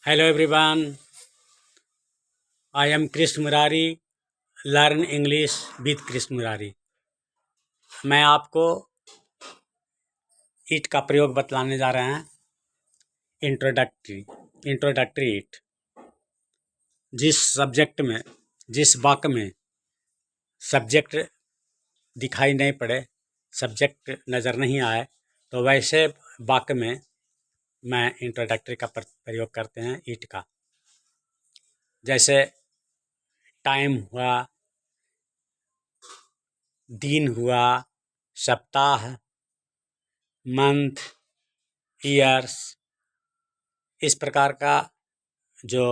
Hello everyone, I am Krishna Murari, Learn English with Krishna Murari। मैं आपको ईट का प्रयोग बतलाने जा रहे हैं। इंट्रोडक्टरी ईट। जिस वाक्य में सब्जेक्ट दिखाई नहीं पड़े, सब्जेक्ट नज़र नहीं आए, तो वैसे वाक्य में मैं इंट्रोडक्टरी का प्रयोग करते हैं ईट का। जैसे टाइम हुआ, दिन हुआ, सप्ताह, मंथ, ईयर्स, इस प्रकार का जो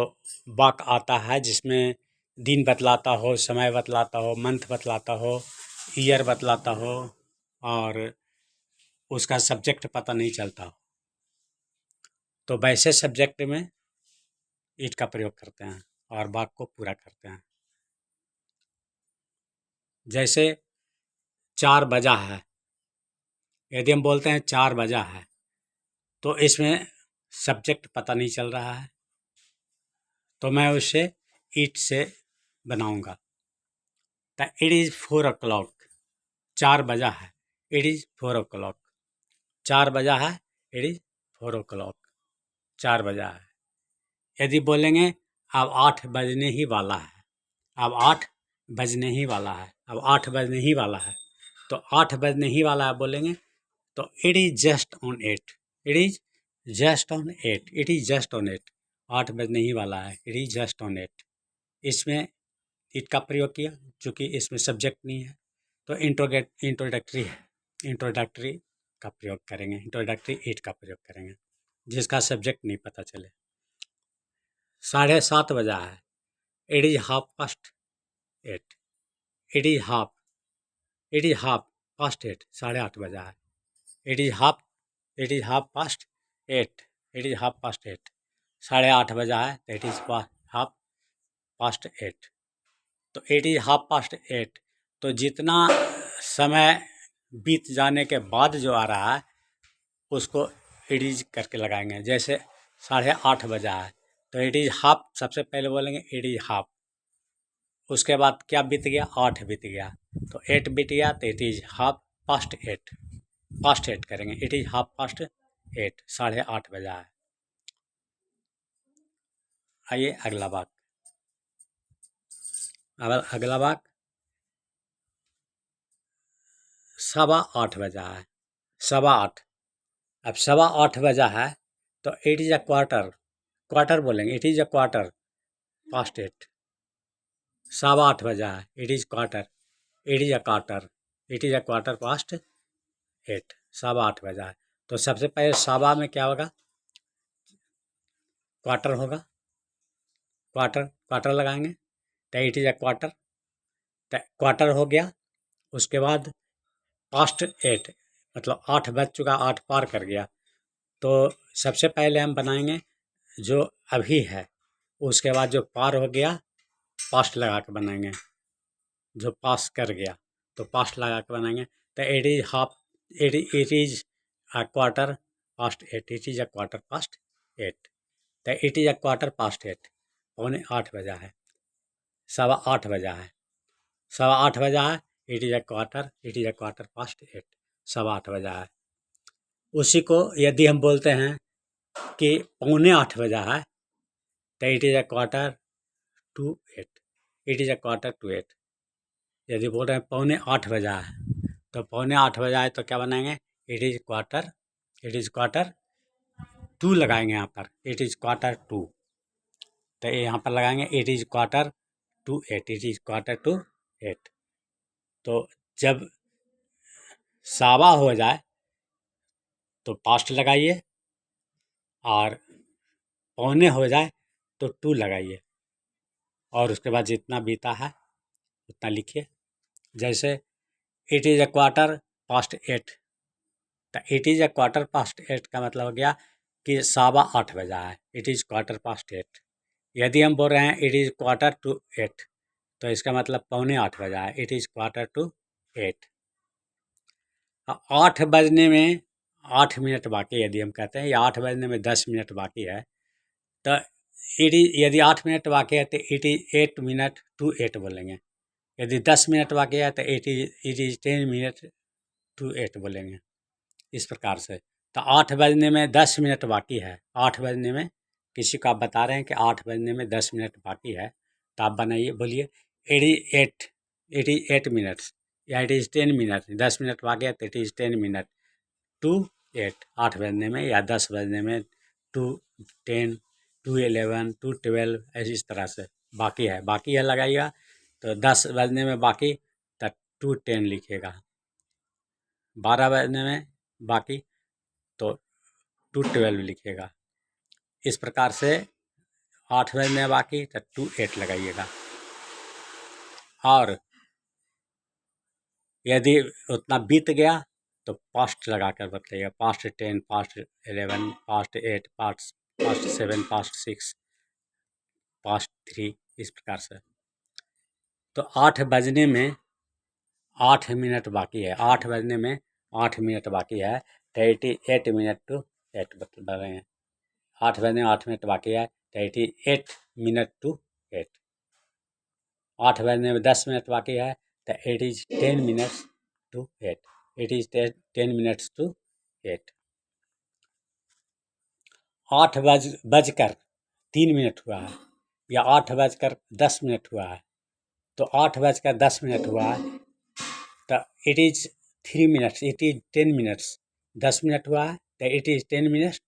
वाक्य आता है जिसमें दिन बतलाता हो, समय बतलाता हो, मंथ बतलाता हो, ईयर बतलाता हो और उसका सब्जेक्ट पता नहीं चलता हो, तो वैसे सब्जेक्ट में इट का प्रयोग करते हैं और वाक्य को पूरा करते हैं। जैसे 4 बजा है, यदि हम बोलते हैं 4 बजा है, तो इसमें सब्जेक्ट पता नहीं चल रहा है, तो मैं उसे इट से बनाऊंगा। तो इट इज़ 4 o'clock, 4 बजा है, इट इज़ 4 o'clock, 4 बजा है, इट इज़ 4 o'clock, 4 बजा है। यदि बोलेंगे अब 8 बजने ही वाला है, अब 8 बजने ही वाला है, अब 8 बजने ही वाला है, तो 8 बजने ही वाला है बोलेंगे तो it is just on 8, it is just on 8, it is just on 8, 8 बजने ही वाला है, इट इज़ जस्ट ऑन 8। इसमें इट का प्रयोग किया, चूँकि इसमें सब्जेक्ट नहीं है, तो इंट्रोडक्टरी है, इंट्रोडक्टरी का प्रयोग करेंगे, इंट्रोडक्टरी इट का प्रयोग करेंगे जिसका सब्जेक्ट नहीं पता चले। 7:30 बजा है, it is 8:30, it is half past 8, 8:30 बजा है, it is half past 8, it is half past 8, 8:30 बजा है, तो इट इज़ हाफ पास्ट 8, तो इट इज़ हाफ पास्ट 8। तो जितना समय बीत जाने के बाद जो आ रहा है उसको इट इज़ करके लगाएंगे। जैसे 8:30 बजा है, तो इट इज़ हाफ, सबसे पहले बोलेंगे इट इज़ हाफ, उसके बाद क्या बीत गया, 8 बीत गया, तो 8 बीत गया, तो it is half past 8, past 8 करेंगे, इट इज़ हाफ पास्ट 8, 8:30 बजा है। आइए अगला वाक्य, अगला वाक्य 8:15 बजा है, 8:15, अब 8:15 बजा है, तो इट इज़ अ क्वार्टर बोलेंगे, it is a quarter past 8, 8:15 बजा है, it is quarter, it is a quarter, it is a quarter past 8, 8:15 बजा है, तो सबसे पहले सवा में क्या होगा, क्वार्टर होगा, क्वार्टर लगाएंगे, तो इट इज़ अ क्वार्टर, तो क्वार्टर हो गया। उसके बाद पास्ट 8 मतलब 8 बज चुका, 8 पार कर गया, तो सबसे पहले हम बनाएंगे जो अभी है, उसके बाद जो पार हो गया पास्ट लगा के बनाएंगे, जो पास कर गया तो पास्ट लगा के बनाएंगे, तो it is half, it is a quarter past 8, it is a quarter past 8, तो it is a quarter past 8, 7:45 बजा है, 8:15 बजा है, 8:15 बजा है, it is a quarter, it is a quarter past 8, 8:15 बजा है। उसी को यदि हम बोलते हैं कि 7:45 बजा है, तो it is a quarter to 8, it is a quarter to 8। यदि बोल रहे हैं 7:45 बजा है, तो 7:45 बजा है, तो क्या बनाएंगे, इट इज़ क्वार्टर टू लगाएंगे यहाँ पर, इट इज़ क्वार्टर टू, तो यहाँ पर लगाएंगे it is quarter to 8, it is quarter to 8। तो जब सावा हो जाए तो पास्ट लगाइए और पौने हो जाए तो टू लगाइए, और उसके बाद जितना बीता है उतना लिखिए। जैसे it is a quarter past 8, तो it is a quarter past 8 का मतलब हो गया कि 8:15 बजा है, इट इज़ क्वार्टर पास्ट 8। यदि हम बोल रहे हैं इट इज़ क्वार्टर टू 8, तो इसका मतलब 7:45 बजा है, इट इज़ क्वार्टर टू 8। 8 बजने में 8 मिनट बाकी, यदि हम कहते हैं या 8 बजने में 10 मिनट बाकी है, तो यदि 8 मिनट बाकी है तो इट इज़ 8 मिनट टू 8 बोलेंगे। यदि 10 मिनट बाकी है तो इट इज़ 10 मिनट टू 8 बोलेंगे। इस प्रकार से। तो 8 बजने में 10 मिनट बाकी है, 8 बजने में किसी को आप बता रहे हैं कि 8 बजने में 10 मिनट बाकी है, तो आप बनाइए, बोलिए 88 88 मिनट्स या इट इज़ 10 मिनट। 10 मिनट बाकी है तो इट इज़ 10 मिनट टू 8, 8 बजने में या 10 बजने में, टू 10 टू 11 टू 12 ऐसी इस तरह से बाकी है लगाइएगा। तो 10 बजने में बाकी तो टू 10 लिखिएगा, 12 बजने में बाकी तो टू 12 लिखिएगा। इस प्रकार से 8 बजने में बाकी तो टू 8 लगाइएगा। और यदि उतना बीत गया तो पास्ट लगा कर बताइएगा, past 10, past 11, past 8, past 7, past 6, past 3, इस प्रकार से। तो 8 बजने में 8 मिनट बाकी है, 8 बजने में 8 मिनट बाकी है तो 88 मिनट टू 8 बताएंगे। 8 बजने में 8 मिनट बाकी है तो 88 मिनट टू 8। 8 बजने में 10 मिनट बाकी है तो it is 10 minutes to 8, it is 10 minutes to 8। 8 बजकर 3 मिनट हुआ है या 8 बजकर 10 मिनट हुआ है, तो 8 बजकर 10 मिनट हुआ है तो it is 3 minutes, it is 10 minutes. 10 minute हुआ है तो इट इज़ 10 मिनट्स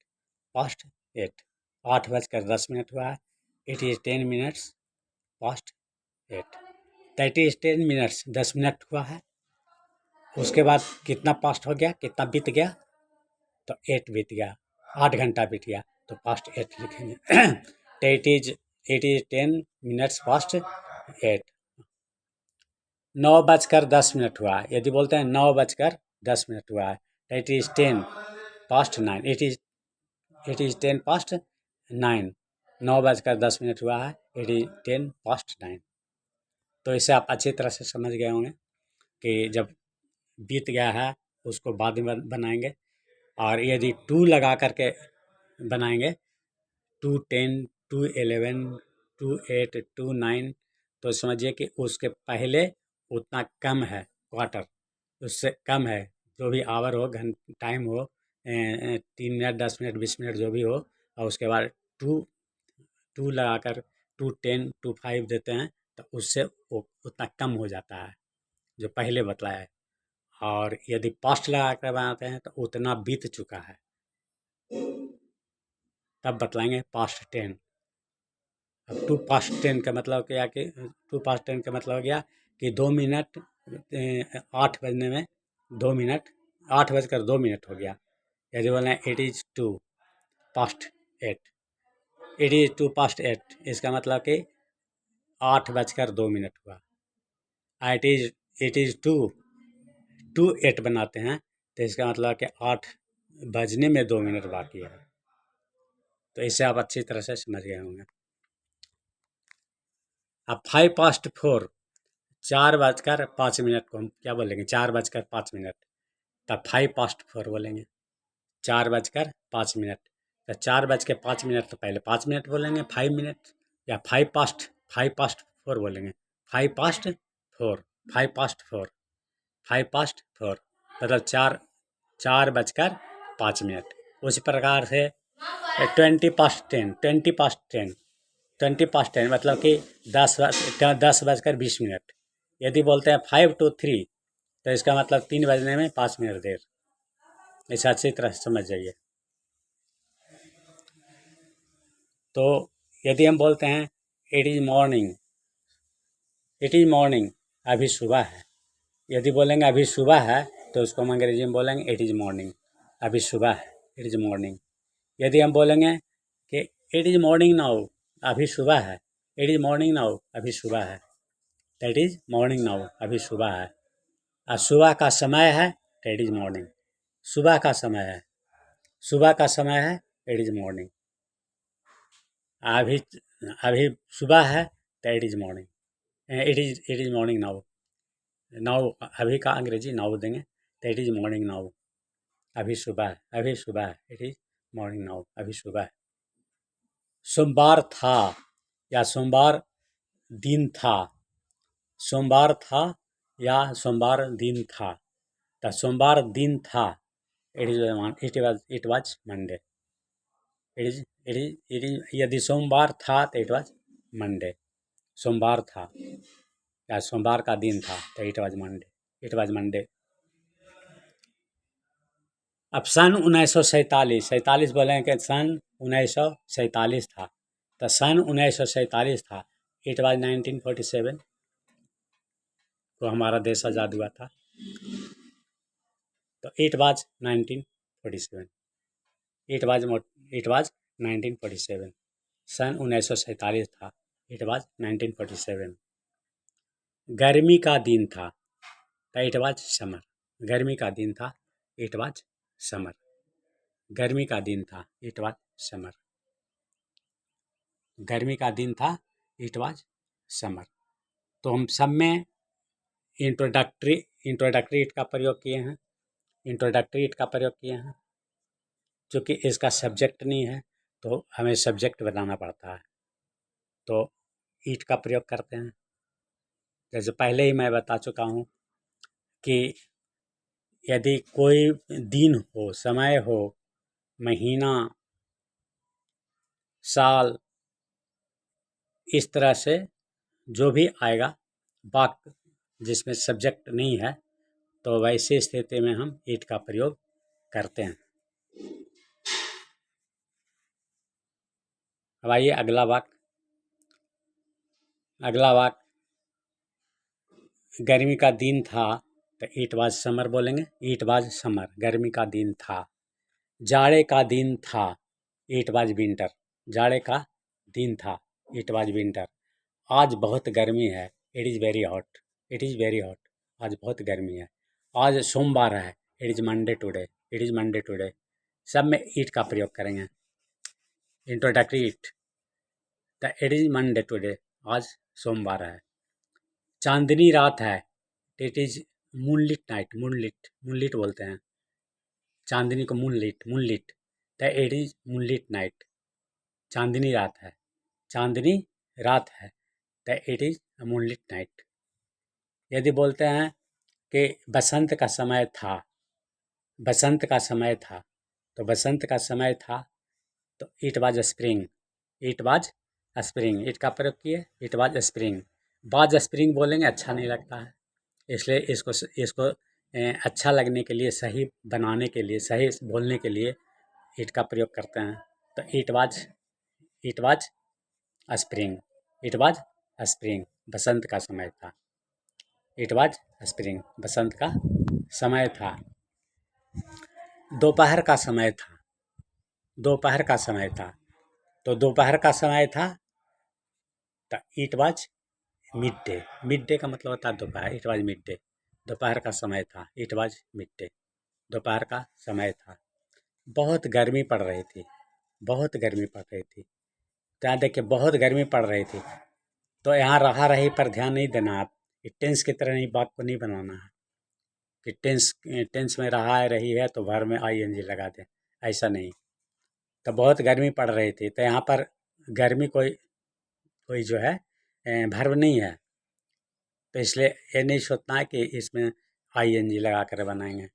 पास्ट 8। 8 बजकर 10 मिनट हुआ है, it is 10 minutes past 8। That is 10 minutes, 10 minute हुआ है, उसके बाद कितना पास्ट हो गया, कितना बीत गया, तो 8 बीत गया, 8 घंटा बीत गया, तो पास्ट 8 लिखेंगे। तो इट इज़ 10 मिनट्स पास्ट 8। 9 बजकर 10 मिनट हुआ है, यदि बोलते हैं 9 बजकर 10 मिनट हुआ है तो it is 10 past 9, it is 10 past 9। 9 बजकर 10 मिनट हुआ है, इट इज़ 10 पास्ट 9। तो इसे आप अच्छी तरह से समझ गए होंगे कि जब बीत गया है उसको बाद में बनाएंगे। और यदि टू लगा करके बनाएंगे, टू 10, टू 11, टू 8, टू 9, तो समझिए कि उसके पहले उतना कम है क्वार्टर, उससे कम है, जो भी आवर हो, टाइम हो, 3 मिनट, 10 मिनट, 20 मिनट जो भी हो, और उसके बाद टू टू लगाकर 2:10, 2:05 देते हैं तो उससे वो उतना कम हो जाता है जो पहले बतलाया है। और यदि पास्ट लगा कर बनाते हैं तो उतना बीत चुका है, तब बतलाएंगे पास्ट 10। अब 2:10 का मतलब क्या कि 2:10 का मतलब हो गया कि 2 मिनट 8 बजने में 2 मिनट, 8 बजकर 2 मिनट हो गया। यदि बोले इट इज़ 2:08, इट इज़ 2:08, इसका मतलब कि 8 बजकर 2 मिनट हुआ। इट इज़ 2:08 बनाते हैं तो इसका मतलब कि 8 बजने में 2 मिनट बाकी है। तो इसे आप अच्छी तरह से समझ गए होंगे। अब 4:05, 4:05 को हम क्या बोलेंगे, 4:05, तब 4:05 बोलेंगे, 4:05। तो 4:05 तो पहले 5 मिनट बोलेंगे, 5 मिनट, या 5:04 बोलेंगे, 5:04, 5:04, 5:04, मतलब 4:05। उसी प्रकार से 20:10, 20:10, 20:10 मतलब कि 10:20। यदि बोलते हैं 5 to 3 तो इसका मतलब 3 बजने में 5 मिनट देर। इसे अच्छी तरह से समझ जाइए। तो यदि हम बोलते हैं it is morning, it is morning, अभी सुबह है, यदि बोलेंगे अभी सुबह है तो उसको हम अंग्रेजी में बोलेंगे इट इज़ मॉर्निंग, अभी सुबह है, इट इज़ मॉर्निंग। यदि हम बोलेंगे कि इट इज़ मॉर्निंग नाउ, अभी सुबह है, इट इज़ मॉर्निंग नाउ, अभी सुबह है, दैट इज़ मॉर्निंग नाउ, अभी सुबह है। और सुबह का समय है तो इट इज़ मॉर्निंग, सुबह का समय है, सुबह का समय है, इट इज़ मॉर्निंग। अभी अभी सुबह है तो it is morning, it is morning now. Now अभी का अंग्रेजी नाउ देंगे तो इट इज़ मॉर्निंग नाउ, अभी सुबह है, अभी सुबह है, इट इज़ मॉर्निंग नाउ, अभी सुबह है। सोमवार था या सोमवार दिन था, सोमवार था या सोमवार दिन था। तो सोमवार दिन था, it was Monday. यदि सोमवार था तो इट वाज मंडे। सोमवार था या सोमवार का दिन था तो it was Monday, it was Monday. अब सन 1947 बोलें कि सन 1947 था, तो सन 1947 था, इट वाज 1947 को हमारा देश आज़ाद हुआ था। तो इट वाज 1947, इट वाज 1947, सन 1947 था, इट वाज 1947। गर्मी का दिन था तो इट वाज समर, गर्मी का दिन था, इट वाज समर, गर्मी का दिन था, इट वाज समर, गर्मी का दिन था, इट वाज समर। तो हम सब में इंट्रोडक्टरी इट का प्रयोग किए हैं, इंट्रोडक्टरी इट का प्रयोग किए हैं। चूँकि इसका सब्जेक्ट नहीं है तो हमें सब्जेक्ट बनाना पड़ता है, तो इट का प्रयोग करते हैं। जैसे पहले ही मैं बता चुका हूँ कि यदि कोई दिन हो, समय हो, महीना, साल, इस तरह से जो भी आएगा वाक्य जिसमें सब्जेक्ट नहीं है, तो वैसी स्थिति में हम इट का प्रयोग करते हैं। अब आइए अगला वाक्य, अगला वाक्य, गर्मी का दिन था तो इट वाज समर बोलेंगे, इट वाज समर, गर्मी का दिन था। जाड़े का दिन था, इट वाज विंटर, जाड़े का दिन था, इट वाज विंटर। आज बहुत गर्मी है, it is very hot, it is very hot, आज बहुत गर्मी है। आज सोमवार है, it is Monday today, it is Monday today. सब में इट का प्रयोग करेंगे। Introductory it, the it is Monday today, आज सोमवार है। चांदनी रात है, it is moonlit night, moonlit, moonlit बोलते हैं चांदनी को, moonlit, moonlit, the it is moonlit night, चांदनी रात है, चांदनी रात है, the it is moonlit night. यदि बोलते हैं कि बसंत का समय था, बसंत का समय था, तो बसंत का समय था तो it was spring, it was spring, it का प्रयोग किए, it was spring. Was spring बोलेंगे अच्छा नहीं लगता है, इसलिए इसको अच्छा लगने के लिए, सही बनाने के लिए, सही बोलने के लिए इट का प्रयोग करते हैं। तो it was spring, it was spring, बसंत का समय था, इट वाज स्प्रिंग, बसंत का समय था। दोपहर का समय था, दोपहर का समय था, तो दोपहर का समय था तो it was mid day, mid day का मतलब होता है दोपहर, इट वाज मिड डे, दोपहर का समय था, इट वाज मिड डे, दोपहर का समय था। बहुत गर्मी पड़ रही थी, बहुत गर्मी पड़ रही थी, तो यहाँ देखिए बहुत गर्मी पड़ रही थी, तो यहाँ रहा रही पर ध्यान नहीं देना, आप टेंस की तरह नहीं, वाक्य को नहीं बनाना है कि टेंस में रहा है, रही है तो भर में आईएनजी लगा दें, ऐसा नहीं। तो बहुत गर्मी पड़ रही थी, तो यहाँ पर गर्मी कोई कोई जो है भर्व नहीं है, तो इसलिए ये नहीं सोचना है कि इसमें आईएनजी लगा कर बनाएंगे,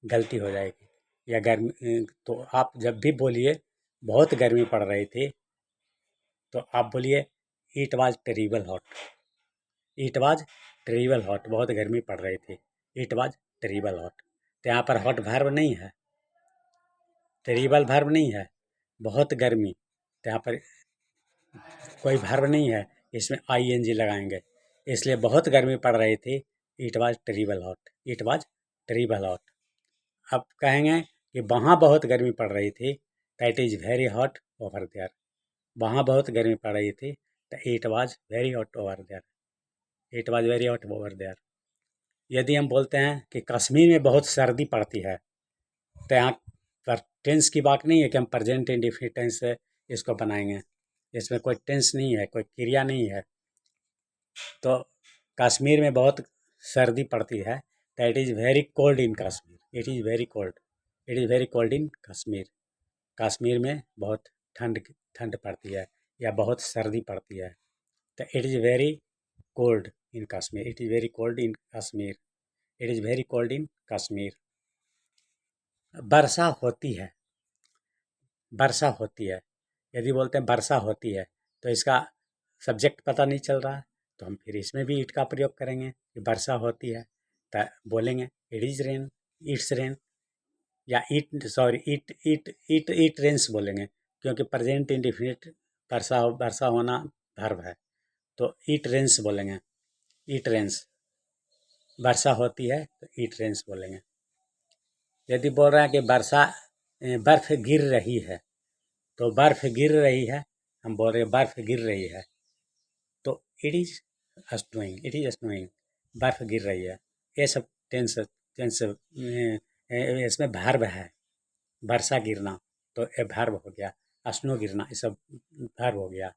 गलती हो जाएगी। या गर्मी, तो आप जब भी बोलिए बहुत गर्मी पड़ रही थी तो आप बोलिए it was terrible hot, it was terrible hot, बहुत गर्मी पड़ रही थी, इट वाज टेरिबल हॉट। तो यहाँ पर हॉट भर्व नहीं है, टेरिबल भर्व नहीं है, बहुत गर्मी, तो यहाँ पर कोई भर्व नहीं है, इसमें आईएनजी लगाएंगे, इसलिए बहुत गर्मी पड़ रही थी, it was terrible hot, it was terrible hot. अब कहेंगे कि वहाँ बहुत गर्मी पड़ रही थी, that is very hot over there, वहाँ बहुत गर्मी पड़ रही थी तो it was very hot over there, it was very hot over there. यदि हम बोलते हैं कि कश्मीर में बहुत सर्दी पड़ती है, तो यहाँ पर टेंस की बात नहीं है कि हम प्रेजेंट इंडेफिनिट टेंस से इसको बनाएंगे, इसमें कोई टेंस नहीं है, कोई क्रिया नहीं है। तो कश्मीर में बहुत सर्दी पड़ती है, तो it is very cold in Kashmir, it is very cold, it is very cold in Kashmir, Kashmir में बहुत ठंड ठंड पड़ती है या बहुत सर्दी पड़ती है। तो it is very cold in Kashmir, it is very cold in Kashmir, it is very cold in Kashmir. वर्षा होती है, वर्षा होती है, यदि बोलते हैं वर्षा होती है तो इसका सब्जेक्ट पता नहीं चल रहा है, तो हम फिर इसमें भी इट का प्रयोग करेंगे कि वर्षा होती है, तो बोलेंगे it is rain, it's rain, या इट रेन्स बोलेंगे, क्योंकि प्रेजेंट इंडेफिनिट वर्षा होना वर्ब है, तो इट रेन्स बोलेंगे, इट रेन्स। वर्षा होती है तो इट रेन्स बोलेंगे। यदि बोल रहे हैं कि वर्षा बर्फ गिर रही है, तो बर्फ गिर रही है, हम बोल रहे हैं बर्फ गिर रही है, तो it is snowing, it is snowing, बर्फ गिर रही है। ये सब टेंस टेंस इसमें वर्ब है। वर्षा गिरना तो ये वर्ब हो गया, स्नो गिरना ये सब वर्ब हो गया।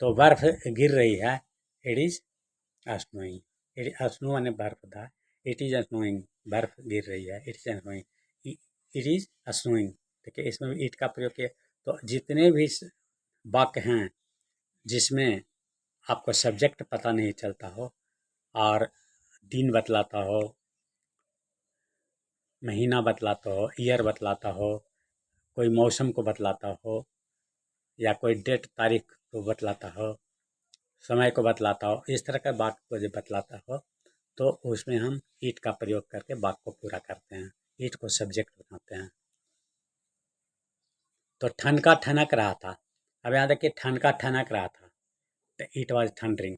तो बर्फ गिर रही है, it is snowing, it snow माने बर्फ था, इट इज़ स्नोइंग, बर्फ गिर रही है, it is snowing, it is snowing. देखिए इसमें भी इट का प्रयोग किया। तो जितने भी वाक्य हैं जिसमें आपको सब्जेक्ट पता नहीं चलता हो और दिन बतलाता हो, महीना बतलाता हो, ईयर बतलाता हो, कोई मौसम को बतलाता हो, या कोई डेट तारीख को बतलाता हो, समय को बतलाता हो, इस तरह का वाक्य को जो बतलाता हो, तो उसमें हम इट का प्रयोग करके वाक्य को पूरा करते हैं, इट को सब्जेक्ट बनाते हैं। तो ठनका ठनक रहा था, अब यहाँ देखिए ठनका ठनक रहा था, तो इट वाज थंडरिंग,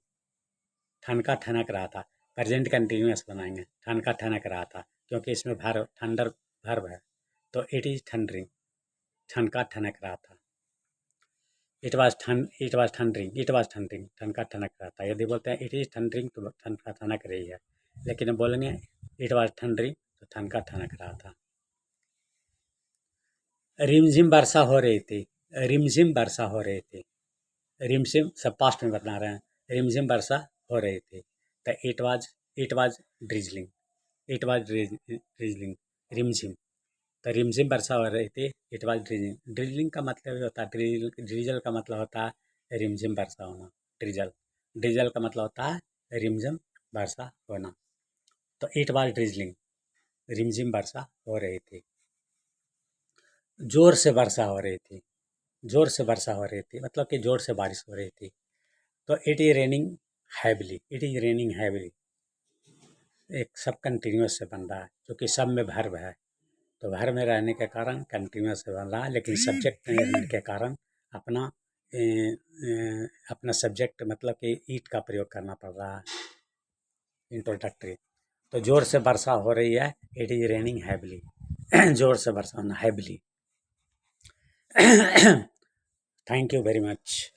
ठनका ठनक रहा था, प्रेजेंट कंटिन्यूअस बनाएंगे, ठनका ठनक रहा था, क्योंकि इसमें वर्ब थंडर वर्ब है, तो इट इज थंडरिंग, ठनका ठनक रहा था। It was thundering, it was thundering, ठनका ठनक रहा था। यदि बोलते हैं इट इज थंडरिंग तो ठनका ठनक रही है, लेकिन अब बोलेंगे इट वाज थंडरिंग तो ठनका ठनक रहा था। रिमझिम वर्षा हो रही थी, रिमझिम वर्षा हो रही थी, रिमझिम सब पास्ट में बता रहे हैं, रिमझिम वर्षा हो रही थी, तो it was drizzling, it was drizzling, रिमझिम, तो रिमझिम वर्षा हो रही थी, इट वाज ड्रिजलिंग। ड्रिजलिंग का मतलब होता है ड्रिजल का मतलब होता है रिमझिम वर्षा होना, ड्रिजल, ड्रिजल का मतलब होता है रिमझिम वर्षा होना, तो इट वाज ड्रिजलिंग, रिमझिम वर्षा हो रही थी। जोर से वर्षा हो रही थी, जोर से वर्षा हो रही थी मतलब कि जोर से बारिश हो रही थी, तो it is raining heavily, it is raining heavily, एक सब कंटिन्यूस से बन रहा है, क्योंकि सब में वर्ब है, तो वर्ब में रहने के कारण कंटिन्यूस से बन रहा है, लेकिन सब्जेक्ट में रहने के कारण अपना अपना सब्जेक्ट मतलब कि ईट का प्रयोग करना पड़ रहा है, इंट्रोडक्टरी। तो जोर से वर्षा हो रही है, इट इज रेनिंग हैविली, जोर से वर्षा होना heavily. Thank you very much.